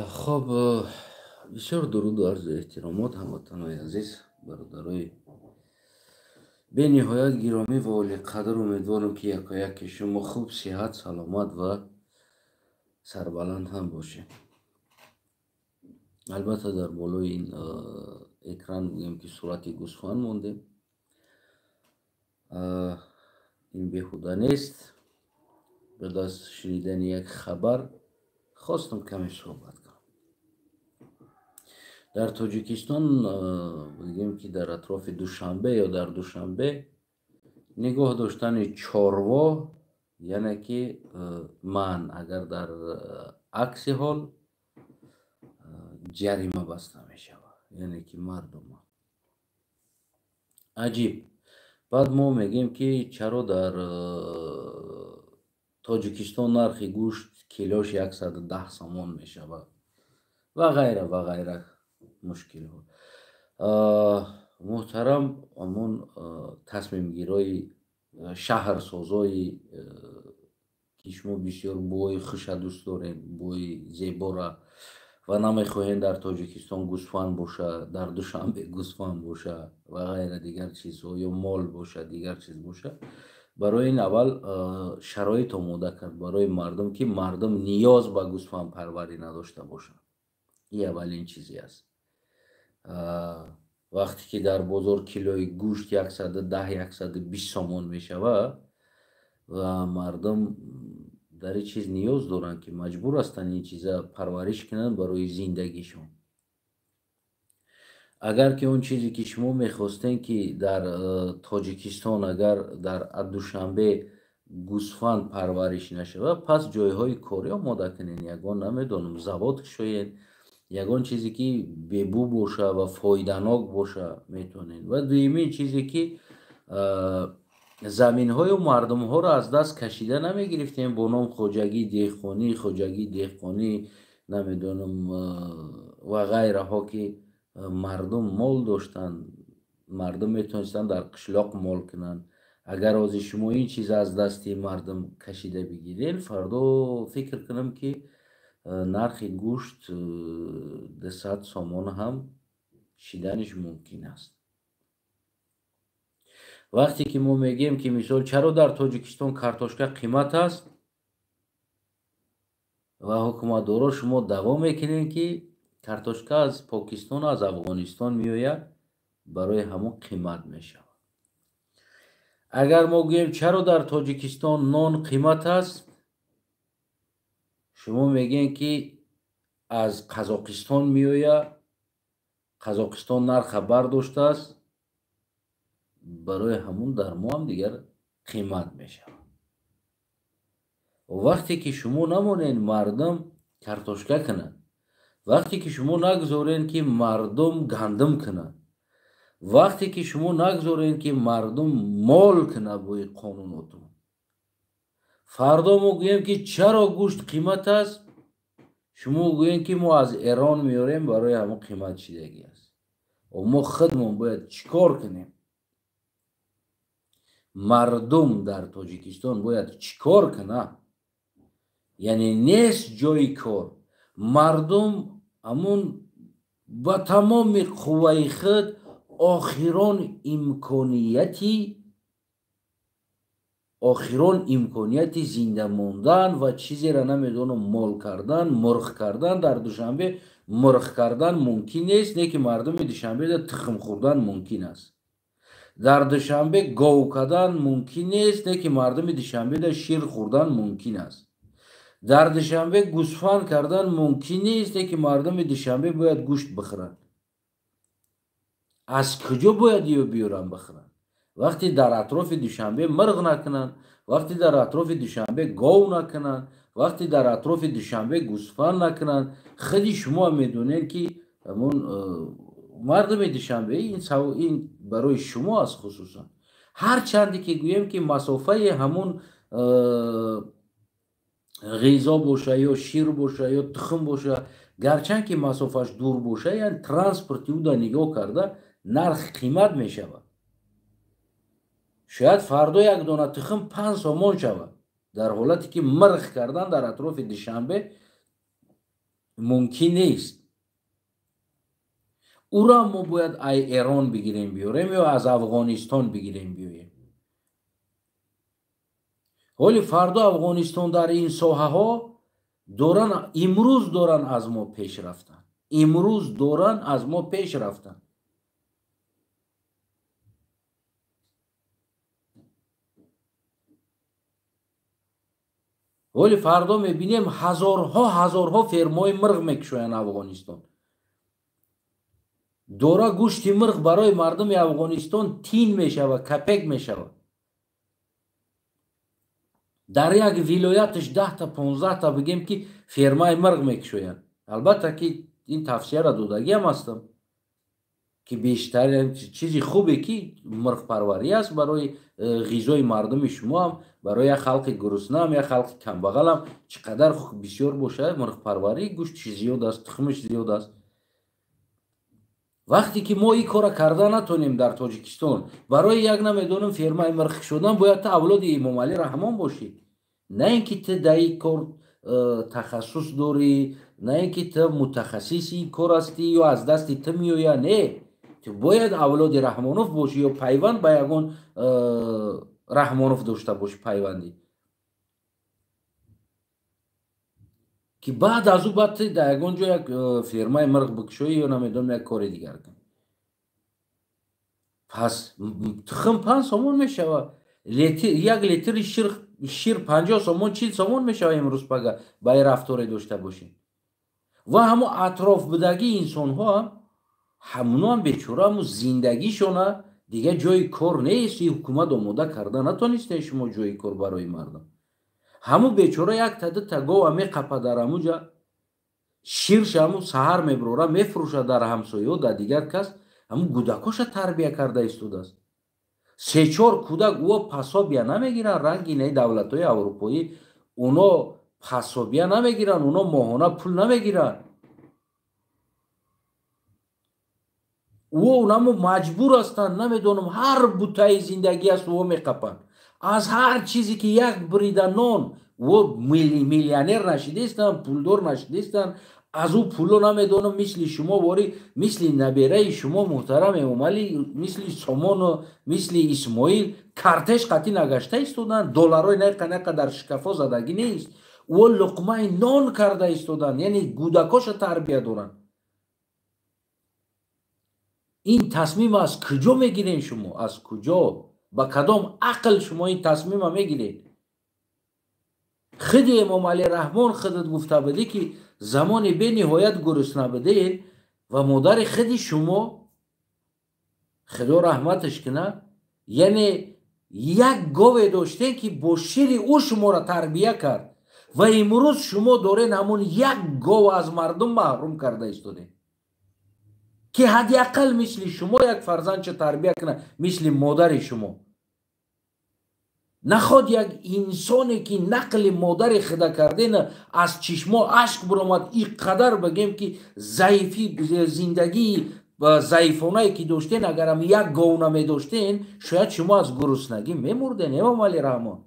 خب بسیار درود و عرض احترامات هموطنان عزیز برادرای به نهایت گرامی و عالی قدر. امیدوارم که یکایک شما خوب صحت سلامت و سربلند هم باشه. البته در بالای این اکران میگم که صورت گوسفند مونده، این بیهوده نیست. به دست شنیدن یک خبر خواستم کمی صحبت کنم. در تاجیکستان بگیم که در اطراف دوشنبه یا در دوشنبه نگاه داشتن چاروا، یعنی که من اگر در عکس حال جریمه بسته می شود، یعنی که مردم عجیب. بعد ما میگیم که چرا در تاجیکستان نرخ گوشت کیلوش 110 سومون می شود و غیره و غیره مشکل ها. محترم امون تصمیم گیرای شهرسازای که شما بسیار بوی خوش دوست دارین، بوی زیبا را و نمیخواهین در تاجیکستان گوسفند باشه، در دوشنبه گوسفند باشه و غیره دیگر چیزها، یا مال باشه دیگر چیز باشه، برای این اول شرایط آماده کرد برای مردم که مردم نیاز به گوسفند پروری نداشته باشن. این اولین چیزی است. وقتی که در بازار کیلوی گوشت 110-120 سومون می شود و مردم در این چیز نیاز دارن که مجبور هستن این چیزا پرورش کنن برای زندگیشون. اگر که اون چیزی که شما میخواستین که در تاجیکستان اگر در دوشنبه گوسفند پرورش نشود، پس جایهای کاری آماده کنین، یگان نمیدونم زباد شوین، یگان چیزی که ببو باشه و فایده‌ناک باشه میتونین. و دویمین چیزی که زمین های و مردم ها را از دست کشیده نمیگرفتیم با نام خواجگی دیخانی نمیدونم و غیره ها که مردم مال داشتن، مردم میتونستن در قشلاق مال کنن. اگر از شما این چیز از دستی مردم کشیده بگیرین، فردا فکر کنم که نرخ گوشت 200 سومون هم شیدنش ممکن است. وقتی که ما میگیم که مثال چرا در تاجیکستان کارتوشکا قیمت است و حکومتدارا شما دعوا میکنین که کارتوشکا از پاکستان و از افغانستان میآید، برای همون قیمت میشه. اگر ما گوییم چرا در تاجیکستان نان قیمت است، شما میگین که از قزاقستان میآید، قزاقستان نرخ برداشته است، برای همون در ما هم دیگر قیمت میشه. وقتی که شما نمونین مردم کارتوشکا کنن، وقتی که شما نگذارین که مردم گندم کنن، وقتی که شما نگذارین که مردم مال کنه بوی قانوناتون، فردا ما گوییم که چرا گوشت قیمت است، شما گویین که ما از ایران میاریم برای همون قیمت شدگی است. و ما خودمون باید چیکار کنیم؟ مردم در تاجیکستان باید چیکار کنه؟ یعنی نیست جای کار. مردم همون با تمام قوه خود آخران امکانیتی زنده موندن و چیزی را نمیدونم مال کردن، مرغ کردن. در دوشنبه مرغ کردن ممکن نیست، نه که مردم دوشنبه در تخم خوردن ممکن است. در دوشنبه گاو کردن ممکن نیست، نه که مردم دوشنبه در شیر خوردن ممکن است. در دوشنبه گوسفند کردن ممکن نیست، نه که مردم دوشنبه باید گوشت بخورن. از کجا باید یو بیارن بخورن؟ وقتی در اطراف دوشنبه مرغ نکنن، وقتی در اطراف دوشنبه گاو نکنن، وقتی در اطراف دوشنبه گوسفند نکنن، خودی شما میدونین که همون مردم دوشنبه این برای شما است. خصوصا هر چندی که گویم که مسافه همون غذا باشه یا شیر باشه یا تخم باشه، گرچند که مسافش دور باشه، یعنی ترانسپورتی او دا نگاه کرده نرخ قیمت می شود. شاید فردا یک دانه تخم 5 سومون شود، در حالتی که مرغ کردن در اطراف دوشنبه ممکن نیست. او را ما باید از ایران بگیریم بیاریم یا از افغانستان بگیریم بیاریم. ولی فردا افغانستان در این ساحه ها دوران امروز دوران از ما پیش رفتن. امروز دوران از ما پیش رفتن. ولی فردا میبینیم هزارها فرمای مرغ میکشوین افغانستان. دورا گوشت مرغ برای مردم افغانستان تین میشود، کپک میشود. در یک ولایتش 10 تا 15 تا بگیم که فرمای مرغ میکشوین. البته که این توصیه را دادگی هم هستم که بیشتر چیزی خوبه که مرغ پروری است برای غذای مردم شما هم، برای خلق گرسنه هم یا خلق کمبغل هم چقدر بسیار باشه مرغ پروری. گوشت زیاد است، تخمش زیاد است. وقتی که ما این کار کرده نتونیم در تاجیکستان برای یک نمیدونم فرمای مرغ شدن، باید تا اولاد امام علی رحمان باشی. نه اینکه تو در این کار تخصص داری، نه اینکه تو متخصص این کار هستی یا از دست تو میویا. نه، تو باید اولاد رحمانوف باشی یا پیوند به یگان رحمانوف داشته باشی پیوندی که بعد از او بعد در یگان جا یک فرمای مرغ بکشوی یا نمیدونم یک کار دیگر کن. پس تخم 5 سومون میشود. یک لیتر شیر 50 سومون 40 سومون میشود امروز پگه برای رفتار داشته باشیم. و همون اطراف بدگی انسان ها همونو هم بیچاره همون زندگیشونه دیگه جای کار نیست. حکومت آماده کرده نتونسته شما جای کار برای مردم. همون بیچاره یک تده تگو همی قپه در همونجا شیرش همون سهر میبروره میفروشه در همسایه و در دیگر کس. همون کودکاش تربیه کرده ایستوده است. 3-4 کودک او پسابیه نمیگیرن. رنگی نه دولت های اروپایی اونا پسابیه نمیگیرن، اونا ماهانه پول نمیگیرن. اونا مجبور هستن نمیدونم هر بوته زندگی است او میقپن. از هر چیزی که یک بریده نان و میلیونر نشده استن، پولدار نشده استن، از او پولو نمیدونم مثل شما واری مثل نبیره شما محترم امام علی، مثل سامان و مثل اسماعیل کارتش قطعی نگشته استودن. دلارای نقه در شکفا زدگی نیست. او لقمه نان کرده استودن. یعنی کودکاش تربیه دارن. این تصمیم از کجا میگیرین شما؟ از کجا؟ با کدام عقل شما این تصمیم میگیرین؟ خود امام علی رحمان خودت گفته بده که زمان به نهایت گرسنه بدین و مادر خود شما خدا رحمتش کنه، یعنی یک گاو داشتین که با شیر او شما را تربیه کرد و امروز شما دارین همون یک گاو از مردم محروم کرده ایستادین که حداقل مثل شما یک فرزند چه تربیه کنه مثل مادر شما. نخواد یک انسانی که نقل مادر خدا کرده نه از چشما اشک برامد اینقدر بگیم که ضعیفی زندگی و ضعیفانه که داشتین اگر هم یک گاو نمی داشتین شاید شما از گرسنگی میمردین. امام علی رحمان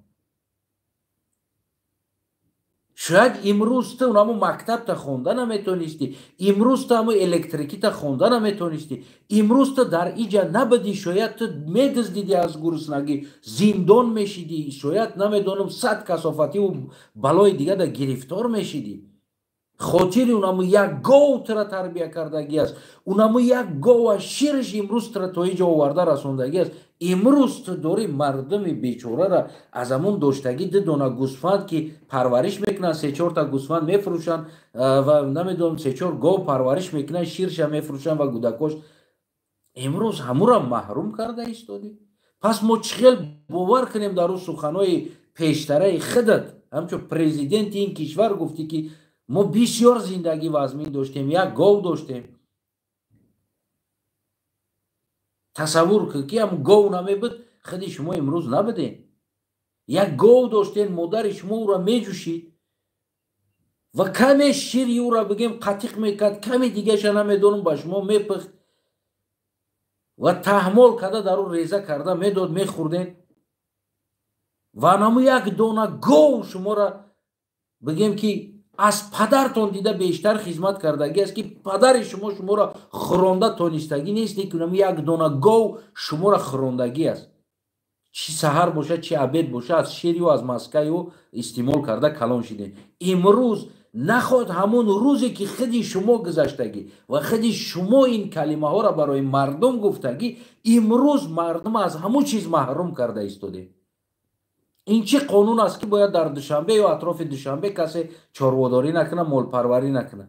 شاید امروز تو اونمو مکتب تا خونده نمیتونستی، امروز تو همو الکتریکی تا خونده نمیتونستی، امروز تو در ایجا نبدی، شاید تو میدزدیدی از گرسنگی زندان میشیدی، شاید نمیدونم 100 کثافتی و بلای دیگه در گرفتار میشیدی. خاطر اونمو یک گاو تر تربیه کردگی است، اونمو یک گاو شیرش امروز تر تا اینجا آورده رسوندگی است. امروز تو داری مردم بیچاره را از همون داشتگی 2 دانه گوسفند که پرورش میکنن 3-4 تا گوسفند میفروشن و نمیدونم 3-4 گاو پرورش میکنن شیرش میفروشن و کودکاش امروز همون را محروم کرده ایستادی. پس ما چخیل باور کنیم در اون سخنهای پیشتره خودت همچون پرزیدنت این کشور گفتی که ما بسیار زندگی وزمین داشتیم، یک گاو داشتیم. تصور که هم گاو نمی بود خودی شما امروز نبودین. یک گاو داشتین مادر شما او را می جوشید و کمی شیری او را بگیم قطیق میکرد، کمی دیگه شا نمیدونم با شما میپخت و تحمل کرده در اون ریزه کرده میداد میخوردین و نمو یک دانه گاو شما را بگیم که از پدرتون دیده بیشتر خدمت کردگی است که پدر شما را خورانده تونستگی نیست، که یک دونه گاو شما را خورندگی است. چی سحر باشه چی عبید باشه از شیری و از مسکه و استعمال کرده کلان شده. امروز نخواد همون روزی که خودی شما گذشتگی و خودی شما این کلمه ها را برای مردم گفتگی، امروز مردم از همون چیز محروم کرده ایستاده. این چه قانون است که باید در دوشنبه یا اطراف دوشنبه کسی چارواداری نکنه، مال پروری نکنه؟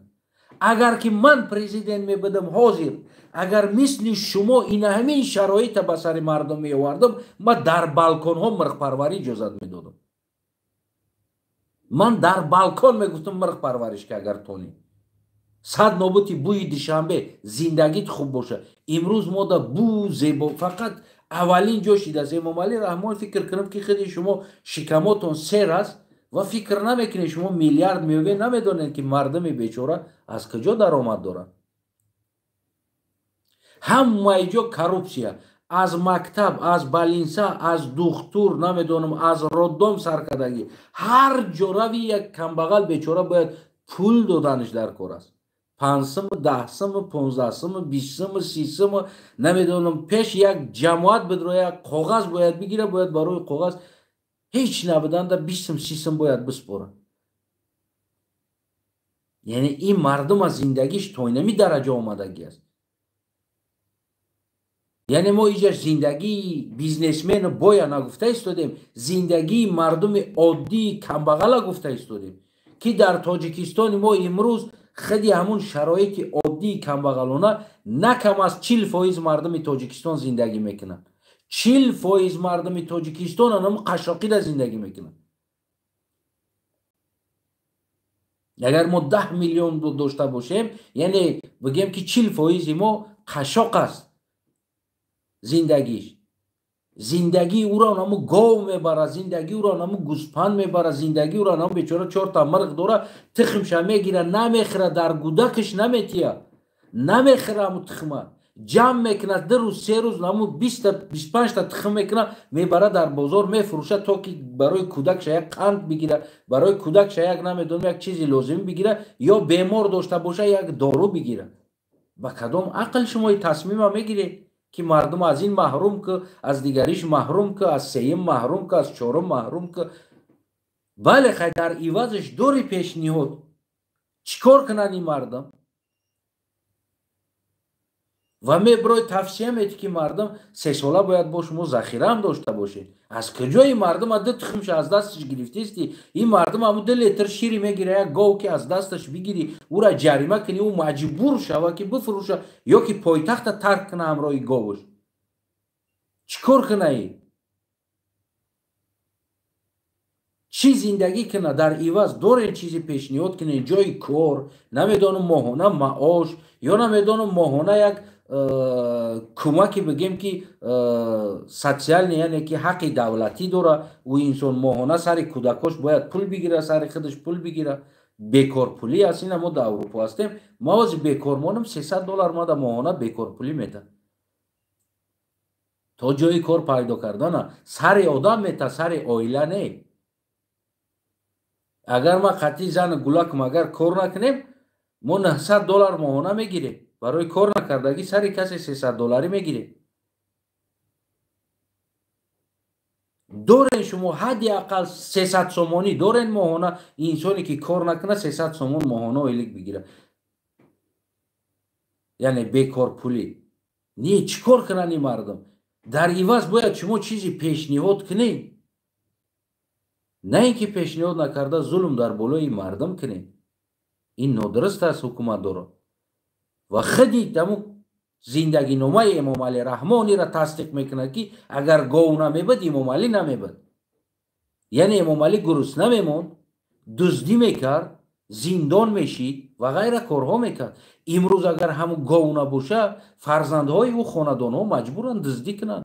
اگر که من پرزیدنت می بدم حاضر، اگر مثل شما این همین شرایط به سر مردم می آوردم، من در بالکن ها مرغ پروری اجازت می دادم. من در بالکن می گفتم مرغ پرورش که اگر تونی صد نوبتی بوی دوشنبه زندگیت خوب باشه. امروز ما در بو زیبا فقط اولین جاشید از امام علی رحمان فکر کنم که خیلی شما شکماتون سر است و فکر نمیکنید شما میلیارد میوه نمیدونید که مردم بیچاره از کجا درآمد دارن. همه اینجا کروپسیا، از مکتب، از بالینسا، از دکتر، نمیدونم از رودم سرکردگی، هر جا روی یک کمبغل بیچاره باید پول دادنش در کار است. 5 10 15 20 30 نمیدونم پیش یک جماعت بدرو یک کاغذ باید بگیره، باید برای کاغذ هیچ نبودن در 20 30 باید بسپاره. یعنی این مردم از زندگیش تا اینمی درجه آمدگی است. یعنی ما اینجا زندگی بیزنسمن باید نگفته ایستادیم، زندگی مردم عادی کمبغل گفته ایستادیم که در تاجیکستان ما امروز خیلی همون شرایط عادی کمبغلانه نه کم از 40% مردم تاجیکستان زندگی میکنن. 40% مردم تاجیکستان هم قشاقی زندگی میکنن. اگر ما 10 میلیون داشته باشیم، یعنی بگیم که 40% ما قشاق است زندگیش. زندگی او را نمو گاو میبره، زندگی او را نمو گوسپند میبره، زندگی او را نمو بیچاره 4 تا مرغ داره تخمش میگیره نمیخره، در گودکش نمیتیه، نمیخره همو تخمه، جمع میکنه 2 روز 3 روز نمو 20 تا 25 تا تخم میکنه میبره در بازار میفروشه تا که برای کودکش یک قند بگیره، برای کودکش یک نمیدونم یک چیزی لازم بگیره، یا بیمار داشته باشه یک دارو بگیره. با کدام عقل شما تصمیم میگیره که مردم از این محروم که، از دیگریش محروم که، از سیم محروم که، از چهارم محروم که؟ بله خیلی در عوضش دوری پیشنهاد چیکار کنن این مردم؟ و می برای توصیه میده که مردم 3 ساله باید با شما ذخیره هم داشته باشه. از کجای مردم از تخمش از دستش گرفتیستی؟ این مردم هم 2 لیتر شیری میگیره، یک گاو که از دستش بگیری او را جریمه کنی او مجبور شوه که بفروشه یا که پایتخت ترک کنه همراه گاوش. چیکار کنه ای؟ چی زندگی کنه؟ در عوض داره چیزی پیشنهاد کنه، جای کار، نمیدونم ماهانه معاش، یا نمیدونم ماهانه یک کمکی بگیم که سوسیال، یعنی که حق دولتی داره و انسان ماهانه سر کودکاش باید پول بگیره، سر خودش پول بگیره. بیکار پولی هست. این ما در اروپا هستیم، ما از بیکار مانم $300 ما در ماهانه بیکار پولی میده تا جای کار پیدا کردن سر آدم میته، سر عائله نه. اگر ما قطعی زن گلک اگر کار نکنیم ما $900 ماهانه میگیریم، برای کار نکردگی سر کسی $300 میگیریم. دورین شما حدی اقل 300 سومانی دورین ماهانه، انسانی که کار نکنه 300 سومان ماهانه ایلیک بگیره، یعنی بیکار پولی. نه چیکار کنن این مردم؟ در عوض باید شما چیزی پیشنهاد کنین، نه اینکه پیشنهاد نکرده ظلم در بالای مردم کنین. این نادرست است حکومت داره و خودی تمام زندگی نامه امام علی رحمانی را تصدیق میکنه که اگر گاو نمیبد امام علی نمیبد. یعنی امام علی گرسنه نمیموند، دزدی میکرد، زندان میشید و غیره کارها میکرد. امروز اگر همون گاو نباشه فرزندهای او خاندان ها مجبورن دزدی کنن.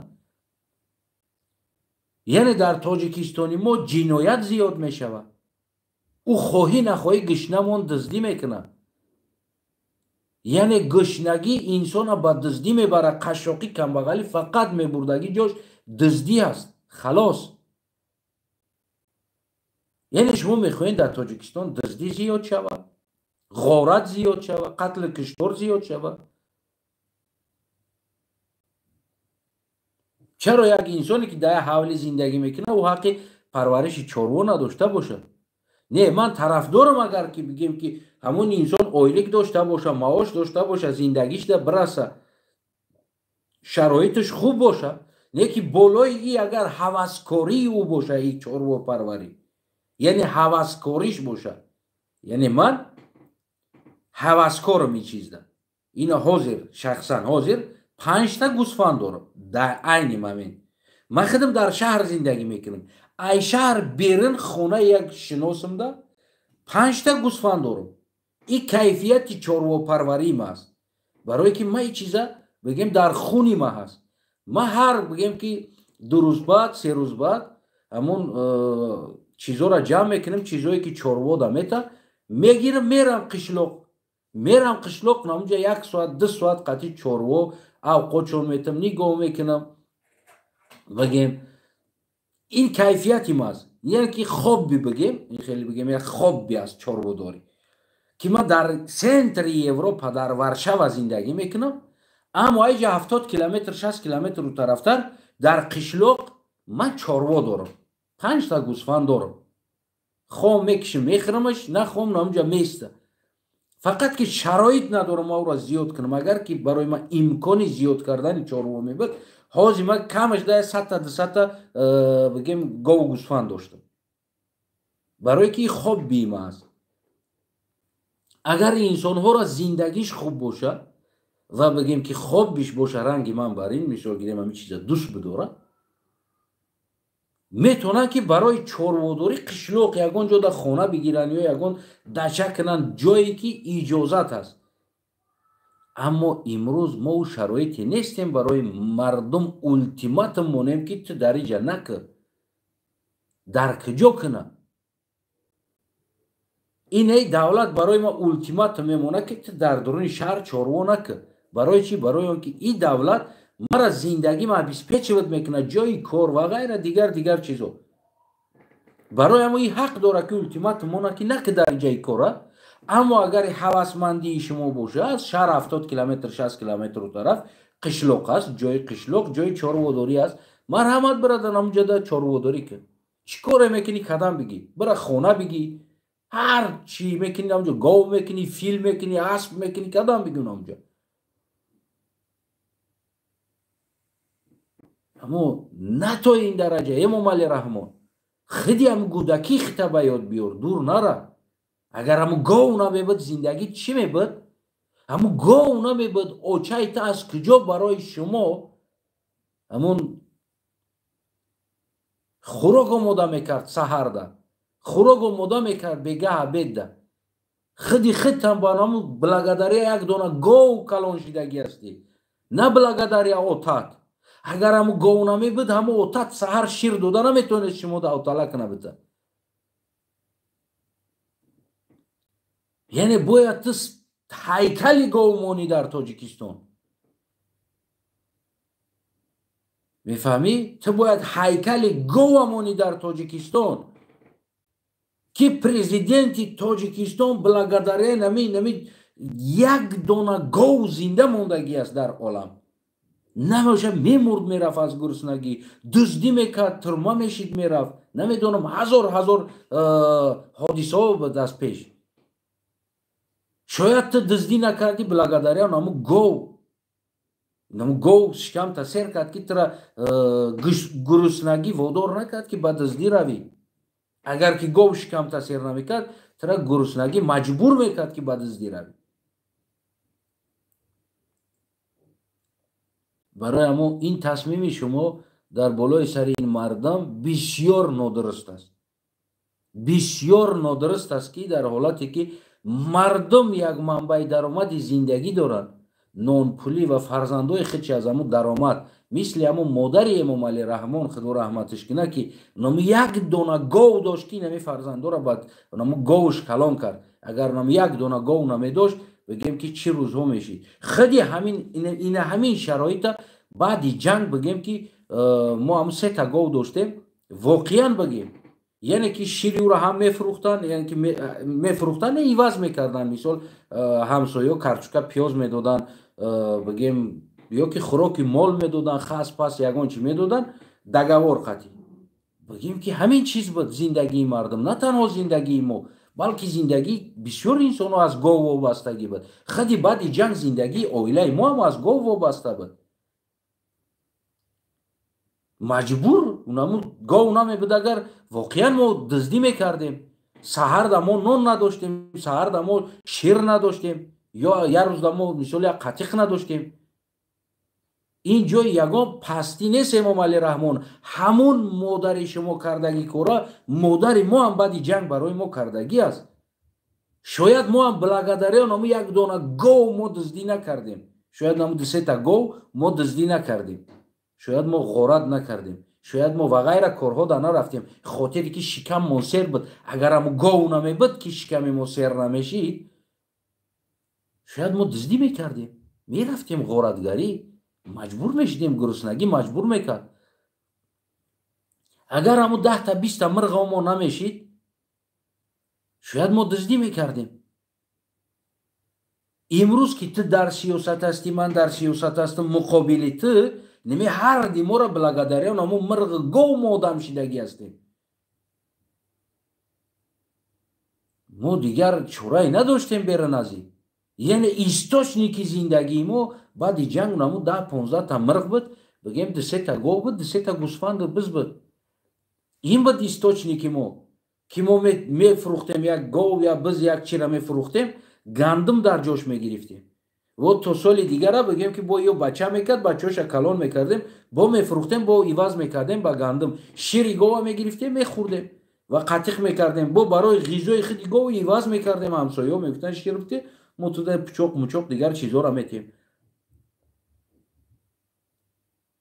یعنی در تاجیکستان ما جنایت زیاد میشود، او خواهی نخواهی گشنه مون دزدی میکنه. یعنی گشنگی انسان با دزدی میبره، قشاقی کمبغلی فقط میبردگی جاش دزدی است، خلاص. یعنی شما میخواین در تاجیکستان دزدی زیاد شود، غارت زیاد شود، قتل کشتار زیاد شود؟ چرا یک انسانی که در حولی زندگی میکنه او حق پرورش چاروا نداشته باشه؟ نه، من طرفدارم اگر که بگیم که همون انسان اویلک داشته باشه، معاش داشته باشه، زندگیش ده برسه، شرایطش خوب باشه، نه که بالای ای اگر هوسکاری او باشه این چاروا پروری، یعنی هوسکاریش باشه. یعنی من هوسکارم این چیز ده، این حاضر شخصا حاضر 5 تا گوسفند دارم در عین момент. من خودم در شهر زندگی میکنم، ای شهر بیرون خونه یک شناسم ده 5 تا گوسفند دارم. این کیفیت چاروا پروری ما است، برای که ما این چیزا بگیم در خونی ما هست. ما هر بگیم که 2 روز بعد 3 روز بعد همون چیزا را جمع میکنیم، چیزایی که چاروا ده میتا میگیرم، میرم قشلوق نامجا 1 ساعت 2 ساعت قطعی چاروا اوقاتشون میتم نگاه میکنم. بگیم این کیفیتی ماست، یعنی که خوبی بگیم، این خیلی بگیم یک خوبی است چاروا داری که ما در سنتر اروپا در ورشاو زندگی میکنم، اما اینجا 70 کیلومتر 60 کیلومتر رو طرفتر در قشلوق من چاروا دارم، 5 تا گوسفند دارم، خوام میکشم میخرمش، نخوام نامجا میسته. فقط که شرایط ندارم او را زیاد کنم. اگر که برای ما امکانی زیاد کردن چاروا میبود، حاضر ما کمش ده 100 تا 200 تا بگیم گاو و گوسفند داشتم، برای که خوب بیمه است. اگر انسان ها را زندگیش خوب باشه و بگیم که خوب بیش باشه، رنگی من برین مثال گیریم همین چیزا دوست بداره، میتونن که برای چارواداری قشلوق یگان جا در خانه بگیرن یا یگان دچه کنن جایی که اجازت هست. اما امروز ما و شرایطی نیستیم برای مردم التیمات مونیم که تو در اینجا نکر در کجا کنه. این دولت برای ما التیمات میمونه که تو در درون شهر چاروا نکر. برای چی؟ برای اون که این دولت مرا زندگی ما بیسپیچ میکنه، جای کار و غیره دیگر چیزو. برای اما این حق داره که التیمات مونه که نکه در جای کاره. اما اگر هوسمندی شما باشه، از شهر 70 کیلومتر 60 کیلومتر رو طرف قشلوق است، جای قشلوق جای چارواداری است، مرحمت برادر نمونجا در چارواداری کن. چی کاره میکنی؟ قدم بگی، برای خونه بگی، هر چی میکنی نمونجا، گاو میکنی، فیل میکنی، اسب میکنی، قدم بگی نمونجا. اما نه تا این درجه. امام علی رحمان خیلی هم گودکی خطه به یاد بیار، دور نره. اگر همون گاو نمیبود زندگی چی میبود؟ همون گاو نمیبود اوچه تا از کجا برای شما همون خوراک آماده میکرد، سحر ده خوراک آماده میکرد بگه عبید ده. خیلی هم با همون بلگداری یک دونه گاو کلان شدگی هستی، نه بلگداری اوتات. اگر همون گاو نمیبود همون اوتات سحر شیر دوده نمیتونست شما ده اوتالک نبیده. یعنی باید تو هیکلی گاو مانی در تاجیکستان، میفهمی؟ تو باید هیکل گاو مانی در تاجیکستان که پرزیدنت تاجیکستان بلگداره نمی یک دونه گاو زنده موندگی است در عالم. نمیشه میمرد میرفت از گرسنگی، دزدی میکرد، ترما میشید میرفت، نمیدونم هزار حادثه ها به دست پیش. شاید تو دزدی نکردی بلگداره نمو گاو شکم تاثیر کرد که ترا گرسنگی وادار نکرد که به دزدی روی. اگر که گاو شکم تاثیر نمیکرد ترا گرسنگی مجبور میکرد که به دزدی روی. برای اما این تصمیم شما در بالای سر این مردم بسیار نادرست است، بسیار نادرست است که در حالتی که مردم یک منبع درآمد زندگی دارن، نان پولی و فرزندای خودش از همون درآمد، مثل همون مادر امام علی رحمان خدا رحمتش کنه که نام یک دونه گاو داشت که نمی فرزندا را بعد نام گاوش کلان کرد. اگر نام یک دونه گاو نمی داشت بگیم که چی روزها میشید. خیلی همین شرایط بعد جنگ بگیم که ما هم 3 تا گاو داشتیم، واقعا بگیم یعنی که شیری او را هم میفروختن، یعنی که میفروختن ایواز میکردن. مثال همسایه کرچوکا پیاز میدادن، بگیم یا که خوراک مال میدادن، خاص پس یگان چی میدادن دگوار قطی. بگیم که همین چیز بود زندگی مردم، نه تنها زندگی ما بلکه زندگی بسیار انسان ها از گاو وابستگی بود. خیلی بعد جنگ زندگی اویله ما هم از گاو وابسته بود. مجبور اونمون گاو اونم بود. اگر واقعا ما دزدی میکردیم، سحر دما نون نداشتیم، سحر دما شیر نداشتیم، یا یه روز دما مثال یک قطیق نداشتیم. این جای یگان پستی نیست امام علی رحمان، همون مادر شما کردگی کورا مادر ما هم بعد جنگ برای ما کردگی است. شاید ما هم بلگداری نمو یک دانه گاو ما دزدی نکردیم، شاید نمو سه تا گاو ما دزدی نکردیم، شاید ما غارت نکردیم، شاید ما و غیره کارها دا نرفتیم. خاطری که شکم ما سیر بود، اگر همو گاو نمی بود که شکم ما سیر نمیشید، شاید ما دزدی میکردیم، میرفتیم غارتگری، مجبور میشدیم، گرسنگی مجبور میکرد. اگر همو 10 تا 20 تا مرغ ما نمیشید، شاید ما دزدی میکردیم. امروز که تو در سیاست هستی، من در سیاست هستم، مقابل تو نمی هر دی ما را بلگداری نمو مرغ گاو ما آدم شدگی هستیم. ما دیگر چورایی نداشتیم بیرون ازی. یعنی استاشنیکی زندگی ما بعد جنگ نمو 10-15 تا مرغ بود، بگیم 2-3 تا گاو بود، 2-3 تا گوسفند بز بود. این بود استاشنیکی ما که ما می فروختیم، یک گاو یا بز یک چی را می فروختیم، گندم در جاش می گرفتیم. و تو سال دیگر را بگیم که با یه بچه میکرد، بچه‌اش کلان میکردیم، با میفروختیم، با ایواز میکردیم، با گندم شیری گاو میگرفتیم میخوردیم و قطیق میکردیم، با برای غذای خود گاو ایواز میکردیم. همسایه ها میگفتن شیر بده، ما تو پچوق مچوق دیگر چیزا را میتیم.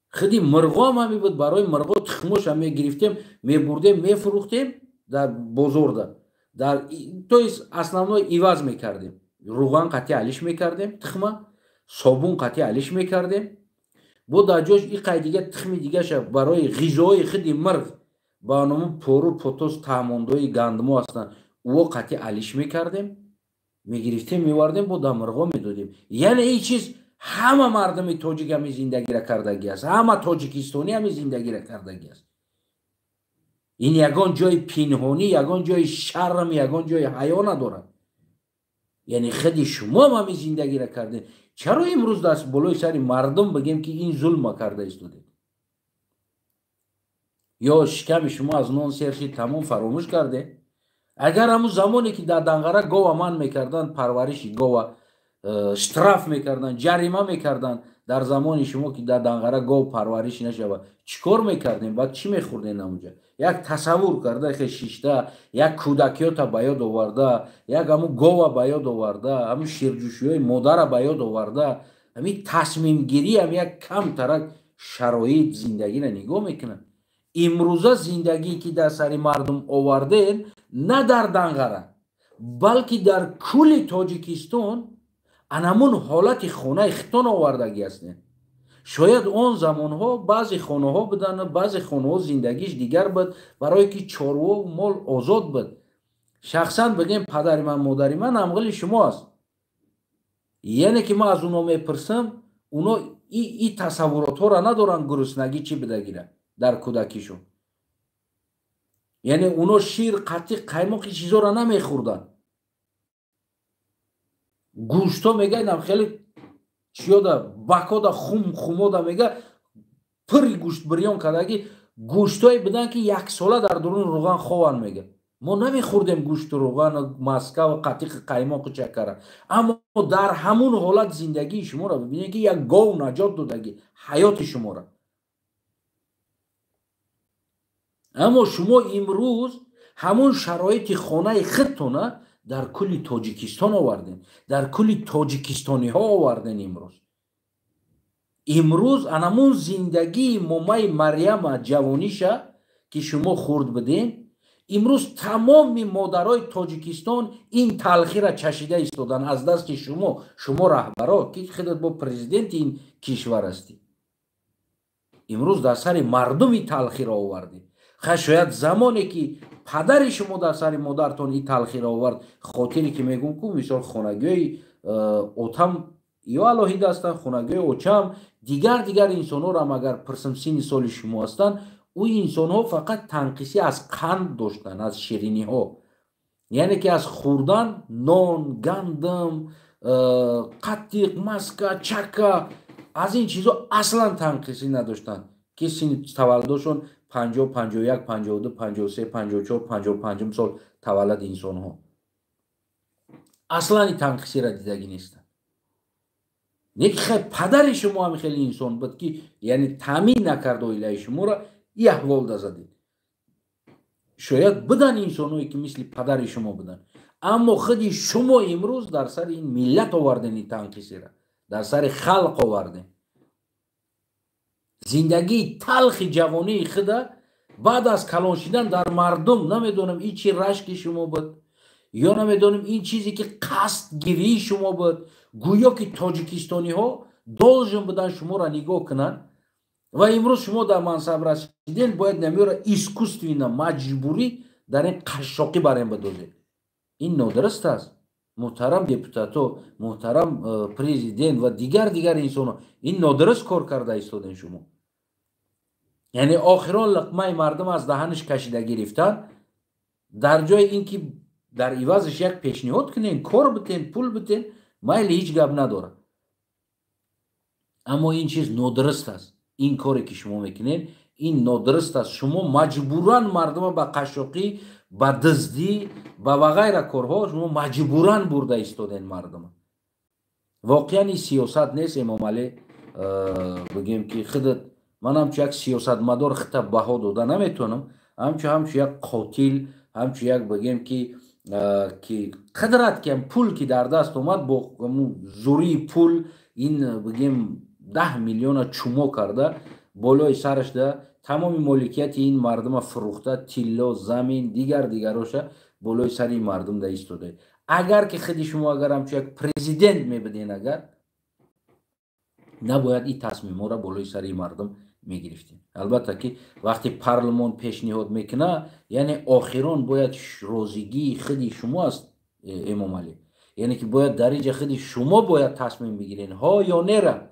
خیلی مرغا هم همی بود، برای مرغا تخمش هم میگرفتیم، میبردیم میفروختیم در بازار. در تو اصلا ایواز میکردیم، روغن قطعی علیش میکردیم، تخمه صابون قطعی علیش میکردیم، با در جاش این قای دیگه تخم دیگه شد برای غذای خودی مرغ با نمون پورو پوتوس تاموندوی گندمو هستن، او قطعی علیش میکردیم، میگرفتیم میوردیم، با در مرغا میدادیم. یعنی این چیز همه مردم تاجیک همی زندگی را کردگی است، همه تاجیکستانی همی زندگی را کردگی است. این یگان جای پنهانی، یگان جای شرم، یگان جای حیا ندارد. یعنی خودی شما هم زندگی را کردین، چرا امروز دست بالای سر مردم بگیم که این ظلم کرده ایستاده؟ یا شکم شما از نان سرشی تمام فراموش کرده؟ اگر همون زمانی که در دنگره گاو امان میکردن، پرورشی گاو شتراف میکردن، جریمه میکردن، در زمان شما که در دنگره گاو پرورش نشود چیکار میکردین؟ بعد چی میخوردین اونجا؟ یک تصور کرده که شیشته یک کودکیات به یاد آورده، یک همون گاو به یاد آورده، همون شیرجوشی مادر به یاد آورده، همین تصمیم گیری هم یک کم ترک شرایط زندگی را نگاه میکنن. امروزه زندگی که در سر مردم آوردن، نه در دنگره بلکه در کل تاجیکستان انمون حالت خانه ختان آوردگی هستند. شاید اون زمان ها بعضی خانه ها بدن، بعضی خانه ها زندگیش دیگر بود، برای که چاروا و مال آزاد بود. شخصا بگیم پدر من مادر من همغلی شما است، یعنی که ما از اونا میپرسم، اونا این تصورات ها را ندارن گرسنگی چی بدگیره در کودکیشون. یعنی اونا شیر قطعی قیماقی چیزا را نمیخوردن. گوشتا میگه اینم خیلی چیا دا بکا دا خوما دا میگه پری گوشت بریان کردگی، گوشتایی بدن که 1 ساله در درون روغن خوان. میگه ما نمیخوردیم گوشت روغن مسکه و قطیق قیماق و چکره، اما در همون حالت زندگی شما را ببینید که یک گاو نجات دادگی حیات شما را. اما شما امروز همون شرایط خانه خودتونه در کل تاجیکستان آوردین، در کل تاجیکستانی ها آوردین. امروز انمون زندگی مامای مریم جوانیشه که شما خورد بدین، امروز تمام مادرای تاجیکستان این تلخی را چشیده ایستادن از دست شما رهبرا که خودت با پرزیدنت این کشور هستی. امروز در سر مردم این تلخی را آوردی. شاید زمانی که پدر شما در سر مادرتان این تلخی را آورد، خاطری که میگم که مثال خانگی اوتم یا الهی هستن، خانگی اوچم دیگر انسان ها را اگر پرسم سین سال شما هستن، او انسان ها فقط تنقیسی از قند داشتن، از شیرینی ها، یعنی که از خوردن نان، گندم، قطیق، مسکه، چکه، از این چیزا اصلا تنقیسی نداشتن که سین تولدشون 50 51 52 53 54 55 سال تولد انسان ها اصلا این تنقیسی را دیدگی نیستن. یک خیلی پدر شما هم خیلی انسان بود که یعنی تامین نکرد اویلای شما را این احوال دازدید. شاید بدن انسانایی که مثل پدر شما بدن، اما خودی شما امروز در سر این ملت آوردن این تنقیسی را، در سر خلق آوردن. زندگی تلخ جوانی خدا بعد از کلان شدن در مردم، نمیدونم این چی رشک شما بود یا نمیدونم این چیزی که قصد گیری شما بود، گویا که تاجیکستانی ها دولجن بدن شما را نگاه کنن و امروز شما در منصب رسیدین باید نمیره ایسکوستوینا مجبوری در این قشاقی برایم بدوزه. این نادرست است. محترم دپوتاتو، محترم پرزیدنت و دیگر انسان ها، این نادرست کار کرده ایستادن شما. یعنی آخران لقمه مردم از دهنش کشیده گرفتن، در جای اینکه در عوضش یک پیشنهاد کنین، کار بتین، پول بتین، مایل هیچ گپ نداره. اما این چیز نادرست است. این کاری که شما میکنین این نادرست است. شما مجبوران مردم به قشاقی، به دزدی، به وغیره کارها شما مجبوران برده ایستادین مردم. واقعا این سیاست نیست. امام علی بگیم که خودت من همچون یک سیاست مدار خطب بها داده نمیتونم، همچون یک قاتل، همچون یک بگیم که قدرت که پول که در دست اومد با زوری پول این بگیم 10 میلیون چومو کرده بالای سرش ده، تمام مالکیت این مردم فروخته، تیلا، زمین، دیگرش بالای سر این مردم ده ایستاده. اگر که خودی شما اگر همچون یک پرزیدنت میبدین، اگر نباید این تصمیم را بالای سر این مردم میگرفتین. البته که وقتی پارلمان پیشنهاد میکنه یعنی آخران باید روزگی خودی شما است امام علی، یعنی که باید در اینجا خودی شما باید تصمیم بگیرین ها یا نه.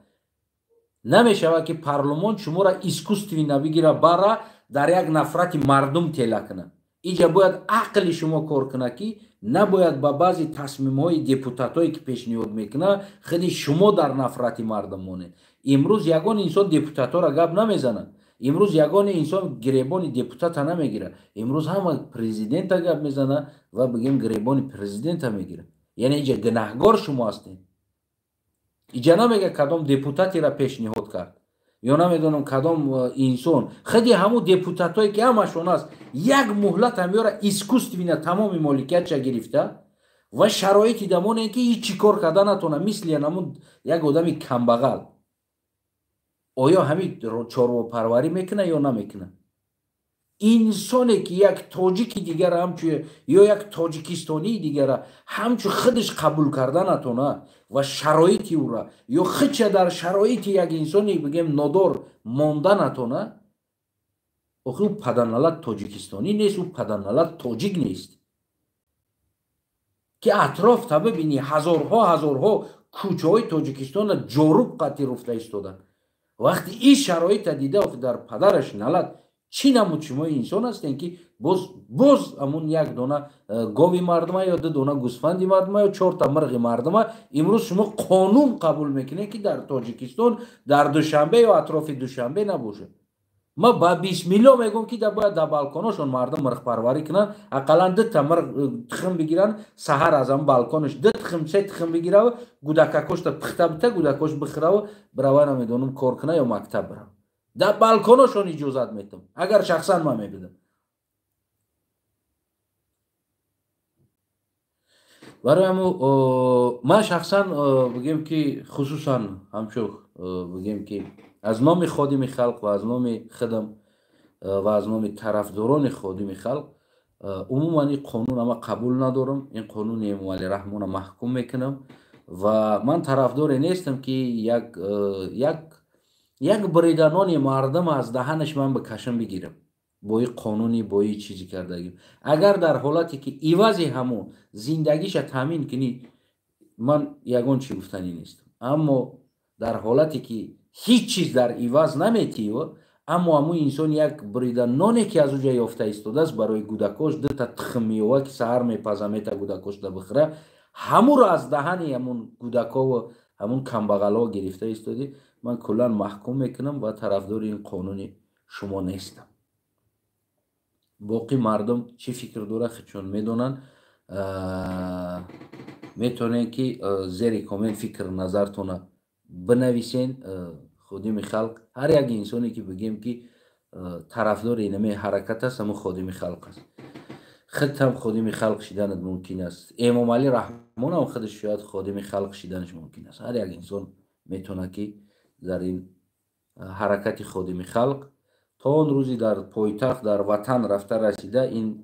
نمیشه که پارلمان شما را ایسکوستوی نبگیره برا در یک نفرت مردم تیله کنه. اینجا باید عقل شما کار کنه که نباید با بعضی تصمیم های دپوتات هایی که پیشنهاد میکنه خودی شما در نفرت مردم مونه. امروز یگان انسان دپوتات ها را گپ نمیزنه، امروز یگان انسان گریبان دپوتات نمیگیره، امروز همه پرزیدنت گپ میزنه و بگیم گریبان پرزیدنت میگیره. یعنی اینجا گناهگار شما هستین. اینجا نمیگه کدام دپوتاتی را پیشنهاد کرد یا نمیدونم کدام انسان، خودی همون دپوتات هایی که همشون است یک مهلت همیاره ایسکوست بینه تمام مالکیت چه گرفته و شرایطی دمونه اینکه هیچ کار کرده نتونه، مثل همون یک آدمی کمبغل. آیا همین چارو پروری میکنه یا نمیکنه؟ انسانی که یک تاجیکی دیگر همچون یا یک تاجیکستانی دیگر همچون خودش قبول کرده نتونه و شرایطی او را یا خودش در شرایط یک انسانی بگیم نادار مانده نتونه، او پدرملت تاجیکستانی نیست، او پدرملت تاجیک نیست. که اطراف تا ببینی هزارها کوچه های تاجیکستان جاروب قطعی رفته ایستادن. وقتی این شرایط دیده در پدرش نلد چی نمود شما انسان هستین که باز امون یک دونه گاوی مردمه یا 2 دونه گوسفندی مردمه یا 4 تا مرغ مردمه امروز شما قانون قبول میکنه که در تاجیکستان در دوشنبه یا اطراف دوشنبه نباشه. ما با 20 میلیون میگم که باید در بالکنشون مردم مرغ پروری کنن، اقلا 2 تا مرغ تخم بگیرن، سحر از هم بالکنش 2 تخم 3 تخم بگیره و گودککش تا پخته بته گودکش بخره و برای نمیدونم کار کنه یا مکتب بره. در بالکنشون اجازت میتم اگر شخصا ما میبدم. برای ما شخصا بگیم که خصوصا همچون بگیم که از نام خادم خلق و از نام خدم و از نام طرفداران خادم خلق عموما این قانون ما قبول ندارم. این قانون امام علی رحمه محکوم میکنم و من طرفدار نیستم که یک بریدنان مردم از دهنش من بکشم بگیرم. با این قانونی با این چیزی کردگیم. اگر در حالتی که ایوازی همون زندگیش تامین کنی، من یگان چی گفتنی نیستم، اما در حالتی که هیچ چیز در ایواز نمیتی و اما همون انسان یک بریده نانی که از اونجا یافته ایستاده است برای گودکاش ده تخم میوه که سحر میپزه میته گودکاش ده بخوره، همون رو از دهن همون گودکا و همون کمبغلا گرفته ایستادی. من کلا محکوم میکنم و طرفدار این قانون شما نیستم. باقی مردم چی فکر داره خودشون میدونن. میتونین که زیر کامنت فکر نظرتون بنویسین. خودم خلق هر یک انسانی که بگیم که طرفدار اینمی حرکت است، همون خودم خلق است. خودت هم خودم خلق شدنت ممکن است. امام علی رحمان هم خودش شاید خودم خلق شدنش ممکن است. هر یک انسان میتونه که در این حرکت خودم خلق تا اون روزی در پایتخت در وطن رفته رسیده، این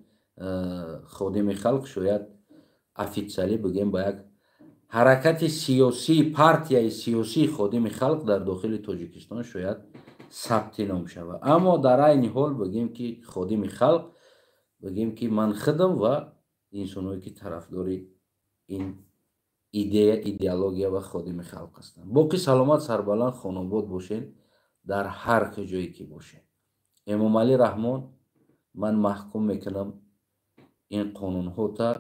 خودم خلق شاید افیتسالی بگیم با یک حرکت سیاسی، پارتی سیاسی خودم خلق در داخل تاجیکستان شاید ثبت نام شود. اما در این حال بگیم که خودم خلق، بگیم که من خودم و انسانایی که طرفداری این ایدئولوژیا و خودم خلق هستند. باقی سلامت سربلند خانواد باشین در هر جایی که باشین. امام علی رحمان من محکوم میکنم این قانون ها تا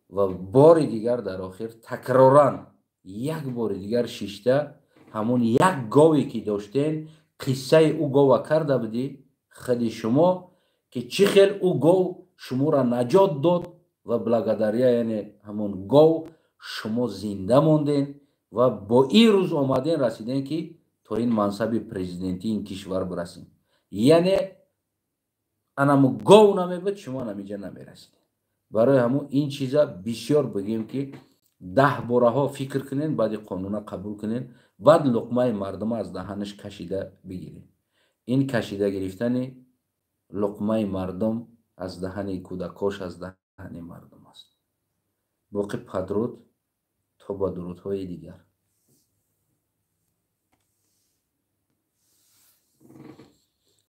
و بار دیگر در آخر تکرارن یک بار دیگر شیشته همون یک گاوی که داشتین قصه او گاو کرده بودی خود شما که چی خیل او گاو شما را نجات داد و بلگدریا یعنی همون گاو شما زنده موندین و با این روز آمدین رسیدین که تا این منصب پرزیدنتی این کشور برسین. یعنی انمو گاو نمیبود شما نمیجا نمیرسید. برای همون این چیزا بسیار بگیم که 10 باره ها فکر کنین، بعد قانون قبول کنین، بعد لقمه مردم از دهنش کشیده بگیرین. این کشیده گرفتن لقمه مردم از دهن کودکاش از دهن مردم است. باقی پدرود تا با درودهای دیگر.